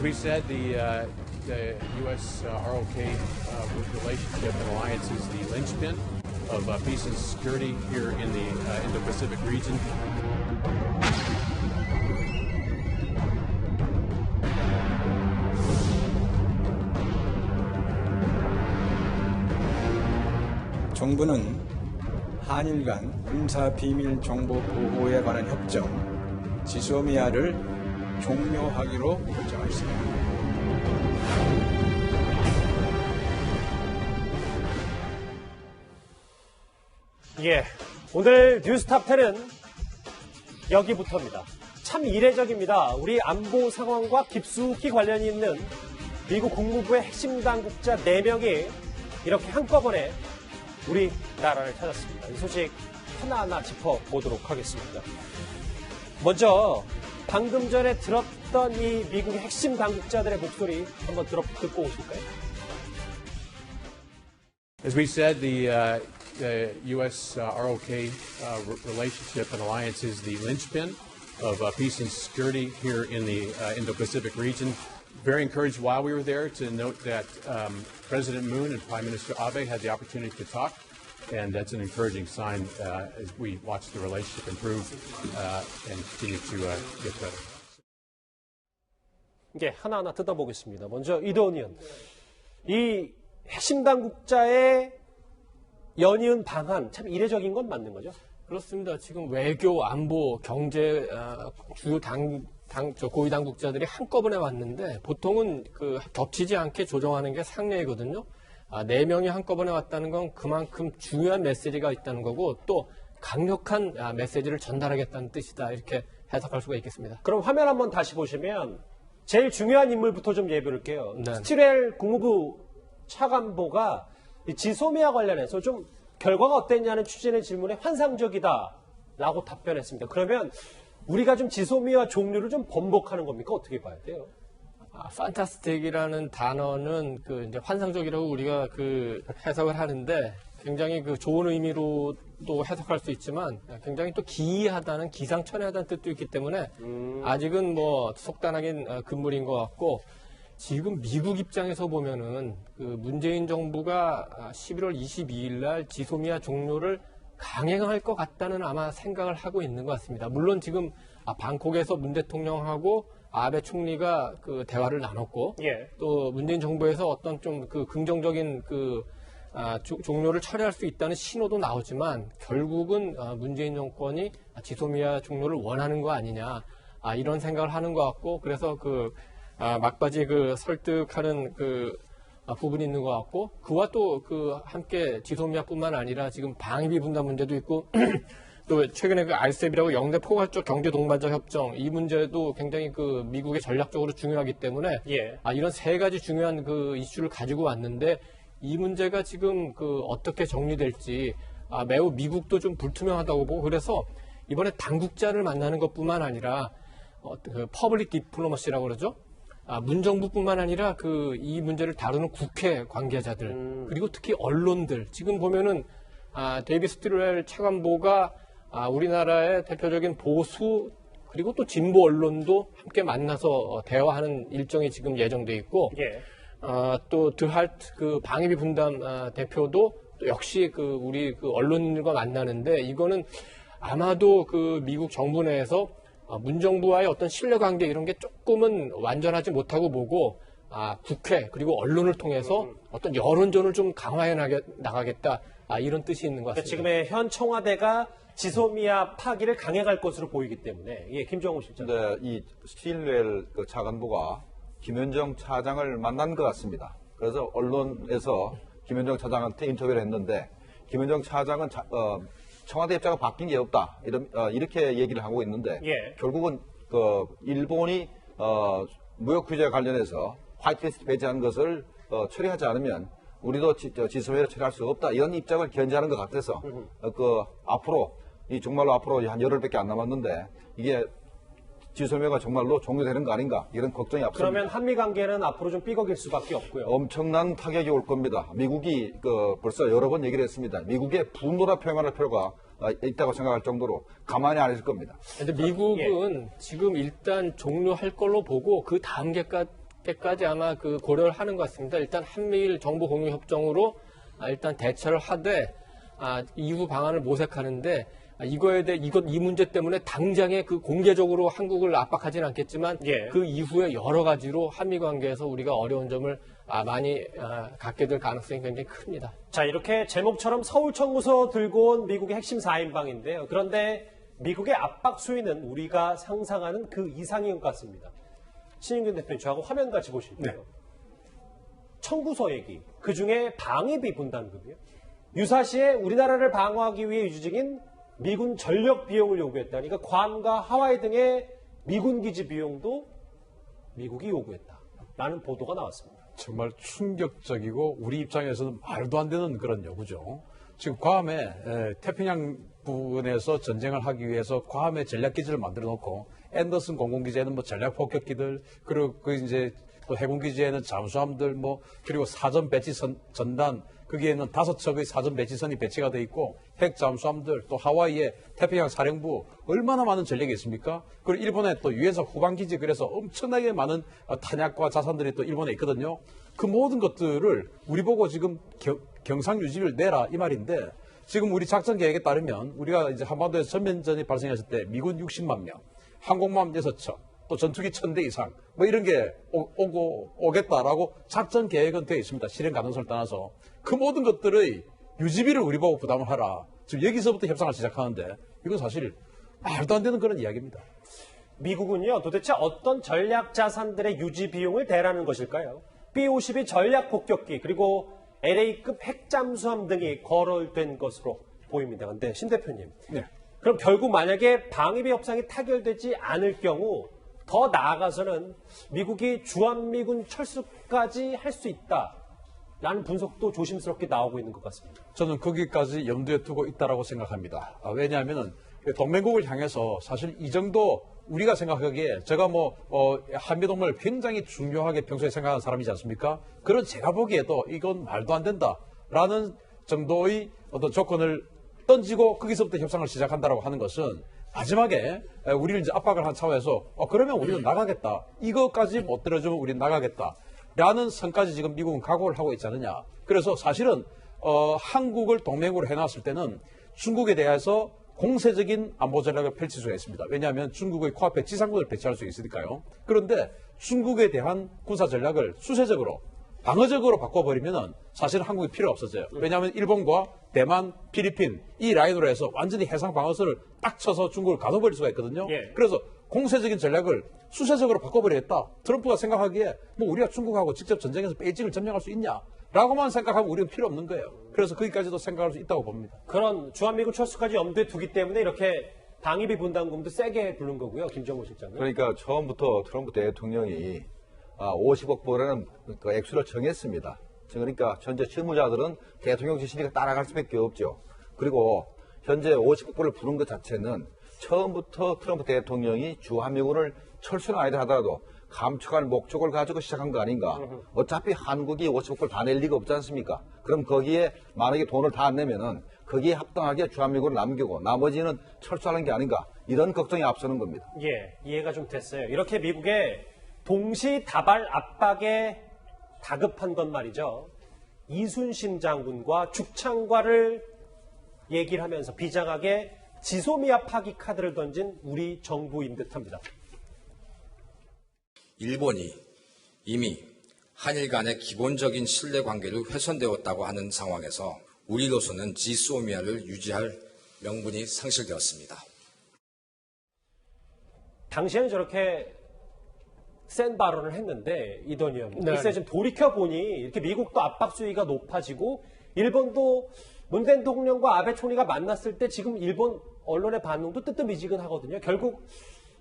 As we said, the U.S. ROK relationship and alliance is the linchpin of peace and security here in the Indo-Pacific region. 정부는 한일 간 군사 비밀 정보 보호에 관한 협정 지소미아를 종료하기로 결정했습니다. 예, 오늘 뉴스탑10은 여기부터입니다. 참 이례적입니다. 우리 안보 상황과 깊숙이 관련이 있는 미국 국무부의 핵심 당국자 4명이 이렇게 한꺼번에 우리나라를 찾았습니다. 이 소식 하나하나 짚어보도록 하겠습니다. 먼저 방금 전에 들었던 이 미국의 핵심 당국자들의 목소리 한번 듣고 오실까요? As we said, the U.S. ROK relationship and alliance is the linchpin of peace and security here in the Indo-Pacific region. Very encouraged while we were there to note that President Moon and Prime Minister Abe had the opportunity to talk, and that's an encouraging sign as we watch the relationship improve and continue to get better. 예, 하나하나 뜯어보겠습니다. 먼저 이도훈 의원, 이 핵심 당국자의 연이은 방한, 참 이례적인 건 맞는 거죠? 그렇습니다. 지금 외교, 안보, 경제 주요 고위 당국자들이 한꺼번에 왔는데 보통은 겹치지 않게 조정하는 게 상례이거든요. 4명이 한꺼번에 왔다는 건 그만큼 중요한 메시지가 있다는 거고 또 강력한 메시지를 전달하겠다는 뜻이다. 이렇게 해석할 수가 있겠습니다. 그럼 화면 한번 다시 보시면 제일 중요한 인물부터 좀 예볼게요. 네. 스티렐 국무부 차관보가 이 지소미아 관련해서 좀 결과가 어땠냐는 취재의 질문에 환상적이다라고 답변했습니다. 그러면 우리가 좀 지소미아 종류를 좀 번복하는 겁니까? 어떻게 봐야 돼요? 판타스틱이라는 단어는 이제 환상적이라고 우리가 해석을 하는데 굉장히 좋은 의미로도 해석할 수 있지만 굉장히 또 기이하다는 기상천외하다는 뜻도 있기 때문에 아직은 속단하긴 금물인 것 같고 지금 미국 입장에서 보면은 문재인 정부가 11월 22일 날 지소미아 종료를 강행할 것 같다는 아마 생각을 하고 있는 것 같습니다. 물론 지금 방콕에서 문 대통령하고 아베 총리가 대화를 나눴고 예. 또 문재인 정부에서 어떤 좀 긍정적인 종료를 처리할 수 있다는 신호도 나오지만 결국은 문재인 정권이 지소미아 종료를 원하는 거 아니냐 이런 생각을 하는 것 같고 그래서 막바지 설득하는 부분이 있는 것 같고 그와 또 함께 지소미아뿐만 아니라 지금 방위비 분담 문제도 있고 또 최근에 RCEP이라고 영내 포괄적 경제 동반자 협정 이 문제도 굉장히 미국의 전략적으로 중요하기 때문에 예. 이런 3가지 중요한 이슈를 가지고 왔는데 이 문제가 지금 어떻게 정리될지 매우 미국도 좀 불투명하다고 보고 그래서 이번에 당국자를 만나는 것뿐만 아니라 퍼블릭 디플로머시라고 그러죠. 문정부뿐만 아니라 이 문제를 다루는 국회 관계자들 그리고 특히 언론들 지금 보면은 데이비 스티렐 차관보가 우리나라의 대표적인 보수 그리고 또 진보 언론도 함께 만나서 대화하는 일정이 지금 예정돼 있고 예. 또 드할트 방위비 분담 대표도 또 역시 우리 언론인들과 만나는데 이거는 아마도 미국 정부 내에서 문정부와의 어떤 신뢰관계 이런 게 조금은 완전하지 못하고 보고 국회 그리고 언론을 통해서 어떤 여론전을 좀 강화해 나가겠다 이런 뜻이 있는 것 같습니다. 지금의 현 청와대가 지소미아 파기를 강행할 것으로 보이기 때문에 예, 김정우 실장. 네, 이 스틸웰 차관보가 김현정 차장을 만난 것 같습니다. 그래서 언론에서 김현정 차장한테 인터뷰를 했는데 김현정 차장은 청와대 입장은 바뀐 게 없다 이렇게 얘기를 하고 있는데 예. 결국은 일본이 무역 규제 관련해서 화이트리스트 배제한 것을 처리하지 않으면 우리도 지소미아를 처리할 수 없다 이런 입장을 견지하는 것 같아서 앞으로 정말로 앞으로 한 열흘밖에 안 남았는데 이게 지소미아가 정말로 종료되는 거 아닌가 이런 걱정이 앞섭니다. 그러면 한미 관계는 앞으로 좀 삐걱일 수밖에 없고요. 엄청난 타격이 올 겁니다. 미국이 벌써 여러 번 얘기를 했습니다. 미국의 분노라 표현할 필요가 있다고 생각할 정도로 가만히 안 있을 겁니다. 근데 미국은 지금 일단 종료할 걸로 보고 그 다음 때까지 아마 그 고려를 하는 것 같습니다. 일단 한미일 정보 공유 협정으로 일단 대처를 하되 이후 방안을 모색하는데 이 문제 때문에 당장에 그 공개적으로 한국을 압박하지는 않겠지만 예. 그 이후에 여러 가지로 한미 관계에서 우리가 어려운 점을 많이 갖게 될 가능성이 굉장히 큽니다. 자, 이렇게 제목처럼 서울 청구서 들고 온 미국의 핵심 4인방인데요. 그런데 미국의 압박 수위는 우리가 상상하는 그 이상인 것 같습니다. 신인균 대표님, 저하고 화면 같이 보실게요. 청구서 얘기, 그중에 방위비 분담금이요. 유사시에 우리나라를 방어하기 위해 유지중인 미군 전력 비용을 요구했다. 그러니까 괌과 하와이 등의 미군 기지 비용도 미국이 요구했다라는 보도가 나왔습니다. 정말 충격적이고 우리 입장에서는 말도 안 되는 그런 요구죠. 지금 괌에 태평양 부근에서 전쟁을 하기 위해서 괌에 전략기지를 만들어 놓고 앤더슨 공군기지에는 뭐 전략 폭격기들 그리고 그 이제 또 해군기지에는 잠수함들 뭐 그리고 사전 배치 전단 거기에는 5척의 사전 배치선이 배치가 돼 있고 핵 잠수함들 또 하와이의 태평양 사령부 얼마나 많은 전력이 있습니까? 그리고 일본에 또 유엔사 후방기지 그래서 엄청나게 많은 탄약과 자산들이 또 일본에 있거든요. 그 모든 것들을 우리 보고 지금 경상유지를 내라 이 말인데 지금 우리 작전 계획에 따르면 우리가 이제 한반도에서 전면전이 발생했을 때 미군 60만 명, 항공모함 6척, 또 전투기 1000대 이상 뭐 이런 게 오겠다라고 작전 계획은 되어 있습니다. 실행 가능성을 떠나서 그 모든 것들의 유지비를 우리 보고 부담을 하라. 지금 여기서부터 협상을 시작하는데 이건 사실 말도 안 되는 그런 이야기입니다. 미국은요, 도대체 어떤 전략 자산들의 유지 비용을 대라는 것일까요? B-52 전략 폭격기 그리고 LA급 핵잠수함 등이 거론된 것으로 보입니다. 그런데 신 대표님, 네. 그럼 결국 만약에 방위비 협상이 타결되지 않을 경우 더 나아가서는 미국이 주한미군 철수까지 할 수 있다라는 분석도 조심스럽게 나오고 있는 것 같습니다. 저는 거기까지 염두에 두고 있다라고 생각합니다. 왜냐하면 동맹국을 향해서 사실 이 정도 우리가 생각하기에 제가 한미동맹을 굉장히 중요하게 평소에 생각하는 사람이지 않습니까? 그런 제가 보기에도 이건 말도 안 된다라는 정도의 어떤 조건을 던지고 거기서부터 협상을 시작한다라고 하는 것은 마지막에 우리를 이제 압박을 한 차원에서 그러면 우리는 나가겠다. 이것까지 못 들어주면 우리는 나가겠다. 라는 선까지 지금 미국은 각오를 하고 있지 않느냐. 그래서 사실은 한국을 동맹으로 해놨을 때는 중국에 대해서 공세적인 안보 전략을 펼칠 수가 있습니다. 왜냐하면 중국의 코앞에 지상군을 배치할 수 있으니까요. 그런데 중국에 대한 군사 전략을 수세적으로 방어적으로 바꿔버리면 사실 한국이 필요 없어져요. 왜냐하면 일본과 대만, 필리핀 이 라인으로 해서 완전히 해상 방어선을 딱 쳐서 중국을 가둬버릴 수가 있거든요. 예. 그래서 공세적인 전략을 수세적으로 바꿔버리겠다. 트럼프가 생각하기에 우리가 중국하고 직접 전쟁에서 베이징을 점령할 수 있냐? 라고만 생각하면 우리는 필요 없는 거예요. 그래서 거기까지도 생각할 수 있다고 봅니다. 그런 주한미군 철수까지 염두에 두기 때문에 이렇게 방위비 분담금도 세게 부른 거고요. 김정은 실장님. 그러니까 처음부터 트럼프 대통령이 50억 불이라는 그 액수를 정했습니다. 그러니까 현재 실무자들은 대통령 지시니까 따라갈 수밖에 없죠. 그리고 현재 50억 불을 부른 것 자체는 처음부터 트럼프 대통령이 주한미군을 철수는 아니다 하더라도 감축할 목적을 가지고 시작한 거 아닌가. 어차피 한국이 50억 불 다 낼 리가 없지 않습니까? 그럼 거기에 만약에 돈을 다 안 내면은 거기에 합당하게 주한미군을 남기고 나머지는 철수하는 게 아닌가. 이런 걱정이 앞서는 겁니다. 예, 이해가 좀 됐어요. 이렇게 미국의 동시다발 압박에 다급한 건 말이죠. 이순신 장군과 죽창과를 얘기를 하면서 비장하게 지소미아 파기 카드를 던진 우리 정부인 듯합니다. 일본이 이미 한일 간의 기본적인 신뢰 관계를 훼손되었다고 하는 상황에서 우리로서는 지소미아를 유지할 명분이 상실되었습니다. 당시에는 저렇게 센 발언을 했는데 이던 의원님. 네. 글쎄 지금 돌이켜보니 이렇게 미국도 압박 수위가 높아지고 일본도 문 대통령과 아베 총리가 만났을 때 지금 일본 언론의 반응도 뜨뜻미지근하거든요. 결국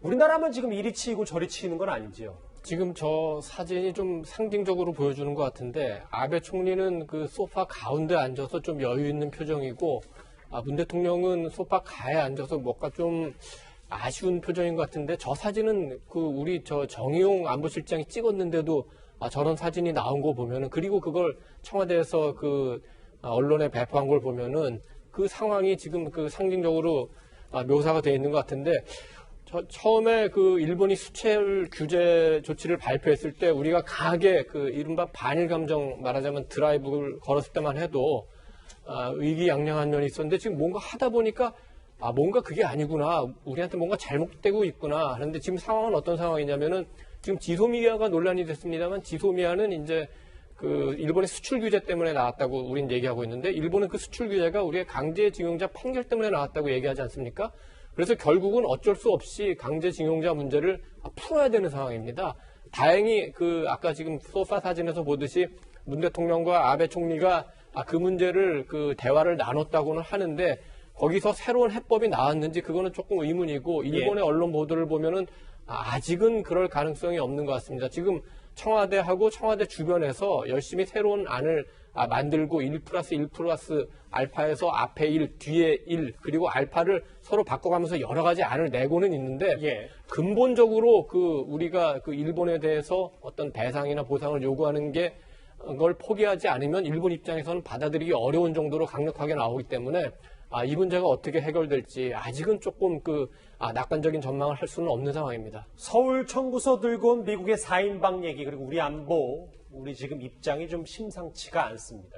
우리나라만 지금 이리 치이고 저리 치이는 건 아니지요. 지금 저 사진이 좀 상징적으로 보여주는 것 같은데 아베 총리는 그 소파 가운데 앉아서 좀 여유 있는 표정이고 문 대통령은 소파 가에 앉아서 뭔가 좀 아쉬운 표정인 것 같은데 저 사진은 그 우리 저 정의용 안보실장이 찍었는데도 저런 사진이 나온 거 보면은 그리고 그걸 청와대에서 그 언론에 배포한 걸 보면은 그 상황이 지금 그 상징적으로 묘사가 되어 있는 것 같은데 처음에 그 일본이 수출 규제 조치를 발표했을 때 우리가 강하게 그 이른바 반일 감정 말하자면 드라이브를 걸었을 때만 해도 의기양양한 면이 있었는데 지금 뭔가 하다 보니까 뭔가 그게 아니구나. 우리한테 뭔가 잘못되고 있구나. 하는데 지금 상황은 어떤 상황이냐면은 지금 지소미아가 논란이 됐습니다만 지소미아는 이제 그 일본의 수출 규제 때문에 나왔다고 우린 얘기하고 있는데 일본은 그 수출 규제가 우리의 강제징용자 판결 때문에 나왔다고 얘기하지 않습니까? 그래서 결국은 어쩔 수 없이 강제징용자 문제를 풀어야 되는 상황입니다. 다행히 그 아까 지금 소파 사진에서 보듯이 문 대통령과 아베 총리가 그 문제를 그 대화를 나눴다고는 하는데 거기서 새로운 해법이 나왔는지 그거는 조금 의문이고 일본의 언론 보도를 보면은 아직은 그럴 가능성이 없는 것 같습니다. 지금 청와대하고 청와대 주변에서 열심히 새로운 안을 만들고 1+1+ 알파에서 앞에 1, 뒤에 1, 그리고 알파를 서로 바꿔가면서 여러 가지 안을 내고는 있는데 근본적으로 그 우리가 그 일본에 대해서 어떤 배상이나 보상을 요구하는 게 그걸 포기하지 않으면 일본 입장에서는 받아들이기 어려운 정도로 강력하게 나오기 때문에 이 문제가 어떻게 해결될지 아직은 조금 낙관적인 전망을 할 수는 없는 상황입니다. 서울 청구서 들고 온 미국의 4인방 얘기 그리고 우리 안보, 우리 지금 입장이 좀 심상치가 않습니다.